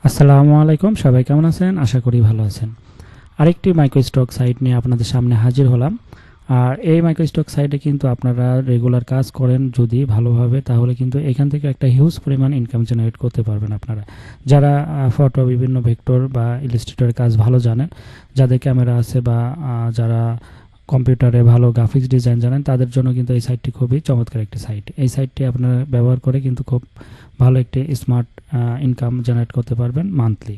আসসালামু আলাইকুম, সবাই কেমন আছেন? আশা করি ভালো আছেন। আরেকটি মাইক্রোস্টক সাইট নিয়ে আপনাদের সামনে হাজির হলাম। আর এই মাইক্রোস্টক সাইটে কিন্তু আপনারা রেগুলার কাজ করেন যদি ভালোভাবে, তাহলে কিন্তু এখান থেকে একটা হিউজ পরিমাণ ইনকাম জেনারেট করতে পারবেন আপনারা। যারা ফটো, বিভিন্ন ভেক্টর বা ইলাস্ট্রেটরের কাজ ভালো জানেন, যাদের ক্যামেরা আছে বা যারা কম্পিউটারে ভালো গ্রাফিক্স ডিজাইন জানেন, তাদের জন্য কিন্তু এই সাইটটি খুবই চমৎকার একটি সাইট। এই সাইটটি আপনারা ব্যবহার করে কিন্তু খুব ভালো একটি স্মার্ট ইনকাম জেনারেট করতে পারবেন মান্থলি।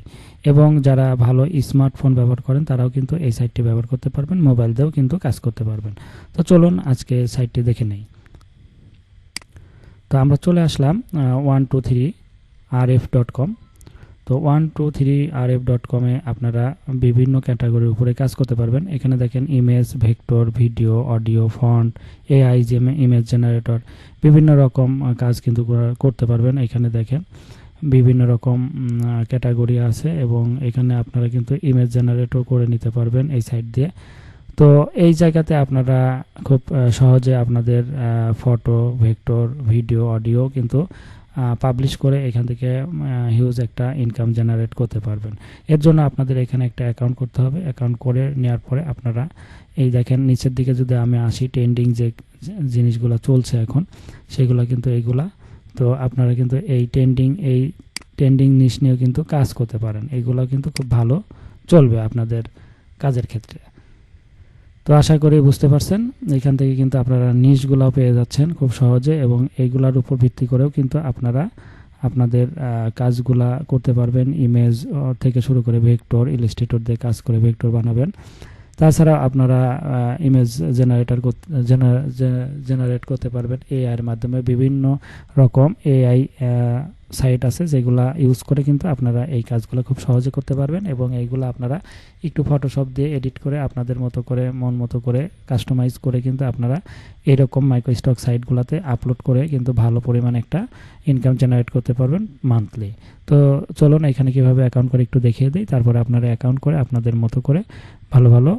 এবং যারা ভালো স্মার্টফোন ব্যবহার করেন তারাও কিন্তু এই সাইটটি ব্যবহার করতে পারবেন, মোবাইল দিয়েও কিন্তু কাজ করতে পারবেন। তো চলুন আজকে সাইটটি দেখে নেই। তো আমরা চলে আসলাম 123rf.com। তো 123rf.com-এ আপনারা বিভিন্ন ক্যাটাগরির উপরে কাজ করতে পারবেন। এখানে দেখেন image, vector, video, audio, font, AI, image generator, বিভিন্ন রকম কাজ কিন্তু করতে পারবেন। এখানে দেখেন বিভিন্ন রকম ক্যাটাগরি আছে এবং এখানে আপনারা কিন্তু ইমেজ জেনারেটর করে নিতে পারবেন এই সাইট দিয়ে। তো এই জায়গাতে আপনারা খুব সহজে আপনাদের ফটো, ভেক্টর, ভিডিও, অডিও কিন্তু পাবলিশ করে এখান থেকে হিউজ একটা ইনকাম জেনারেট করতে পারবেন। এর জন্য আপনাদের এখানে একটা অ্যাকাউন্ট করতে হবে। অ্যাকাউন্ট করে নেওয়ার পরে আপনারা এই দেখেন নিচের দিকে যদি আমি আসি, ট্রেন্ডিং যে জিনিসগুলো চলছে এখন সেগুলো কিন্তু এইগুলা। তো আপনারা কিন্তু এই ট্রেন্ডিং নিশ নিয়েও কিন্তু কাজ করতে পারেন। এইগুলো কিন্তু খুব ভালো চলবে আপনাদের কাজের ক্ষেত্রে। তো আশা করি বুঝতে পারছেন। এখান থেকে কিন্তু আপনারা নিশগুলাও পেয়ে যাচ্ছেন খুব সহজে এবং এইগুলার উপর ভিত্তি করেও কিন্তু আপনারা আপনাদের কাজগুলা করতে পারবেন। ইমেজ থেকে শুরু করে ভেক্টর, ইলাস্ট্রেটর দিয়ে কাজ করে ভেক্টর বানাবেন। তাছাড়া আপনারা ইমেজ জেনারেট করতে পারবেন এআই এর মাধ্যমে। বিভিন্ন রকম এআই সাইট আছে যেগুলা ইউজ করে কিন্তু আপনারা এই কাজগুলো খুব সহজে করতে পারবেন এবং এইগুলো আপনারা একটু ফটোশপ দিয়ে এডিট করে আপনাদের মতো করে, মন মতো করে কাস্টমাইজ করে কিন্তু আপনারা এরকম মাইক্রোস্টক সাইটগুলোতে আপলোড করে কিন্তু ভালো পরিমাণ একটা ইনকাম জেনারেট করতে পারবেন মান্থলি। তো চলুন এখানে কিভাবে অ্যাকাউন্ট করে একটু দেখিয়ে দিই। তারপরে আপনারা অ্যাকাউন্ট করে আপনাদের মতো করে ভালো ভালো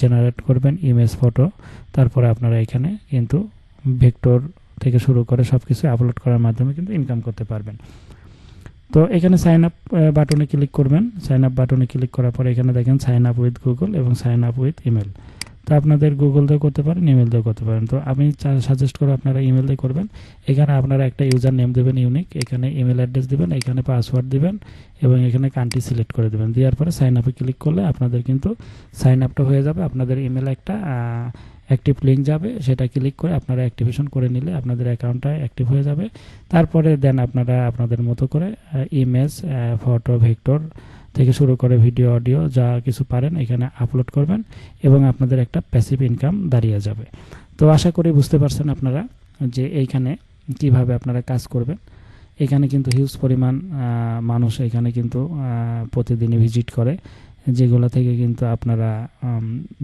জেনারেট করবেন ইমেজ, ফটো। তারপরে আপনারা এখানে কিন্তু ভেক্টর থেকে শুরু করে সব কিছু আপলোড করার মাধ্যমে কিন্তু ইনকাম করতে পারবেন। তো এখানে সাইন আপ বাটনে ক্লিক করবেন। সাইন আপ বাটনে ক্লিক করার পরে এখানে দেখেন সাইন আপ উইথ গুগল এবং সাইন আপ উইথ ইমেল। তো আপনাদের গুগল দিয়েও করতে পারেন, ইমেল দিয়েও করতে পারেন। তো আমি সাজেস্ট করব আপনারা ইমেল দিয়ে করবেন। এখানে আপনারা একটা ইউজার নেম দেবেন ইউনিক, এখানে ইমেল অ্যাড্রেস দিবেন, এখানে পাসওয়ার্ড দিবেন এবং এখানে কান্ট্রি সিলেক্ট করে দেবেন। দেওয়ার পরে সাইন আপে ক্লিক করলে আপনাদের কিন্তু সাইন আপটা হয়ে যাবে। আপনাদের ইমেলে একটা অ্যাক্টিভ লিঙ্ক যাবে, সেটা ক্লিক করে আপনারা অ্যাক্টিভেশন করে নিলে আপনাদের অ্যাকাউন্টটা অ্যাক্টিভ হয়ে যাবে। তারপরে দেন আপনারা আপনাদের মতো করে ইমেজ, ফটো, ভেক্টর থেকে শুরু করে ভিডিও, অডিও যা কিছু পারেন এখানে আপলোড করবেন এবং আপনাদের একটা প্যাসিভ ইনকাম দাঁড়িয়ে যাবে। তো আশা করি বুঝতে পারছেন আপনারা যে এইখানে কিভাবে আপনারা কাজ করবেন। এখানে কিন্তু হিউজ পরিমাণ মানুষ এখানে কিন্তু প্রতিদিনই ভিজিট করে, যেগুলো থেকে কিন্তু আপনারা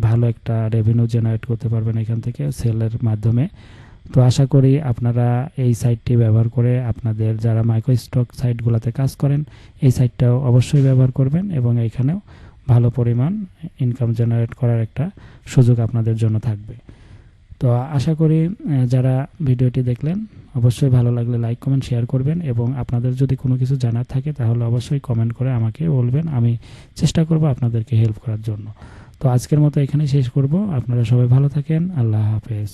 ভালো একটা রেভিনিউ জেনারেট করতে পারবেন এখান থেকে সেলের মাধ্যমে। তো আশা করি আপনারা এই সাইটটি ব্যবহার করে আপনাদের যারা মাইক্রোস্টক সাইটগুলোতে কাজ করেন এই সাইটটাও অবশ্যই ব্যবহার করবেন এবং এখানেও ভালো পরিমাণ ইনকাম জেনারেট করার একটা সুযোগ আপনাদের জন্য থাকবে। তো আশা করি যারা ভিডিওটি দেখলেন অবশ্যই ভালো লাগলে লাইক, কমেন্ট, শেয়ার করবেন এবং আপনাদের যদি কোনো কিছু জানার থাকে তাহলে অবশ্যই কমেন্ট করে আমাকে বলবেন। আমি চেষ্টা করব আপনাদেরকে হেল্প করার জন্য। তো আজকের মতো এখানেই শেষ করব। আপনারা সবাই ভালো থাকেন। আল্লাহ হাফেজ।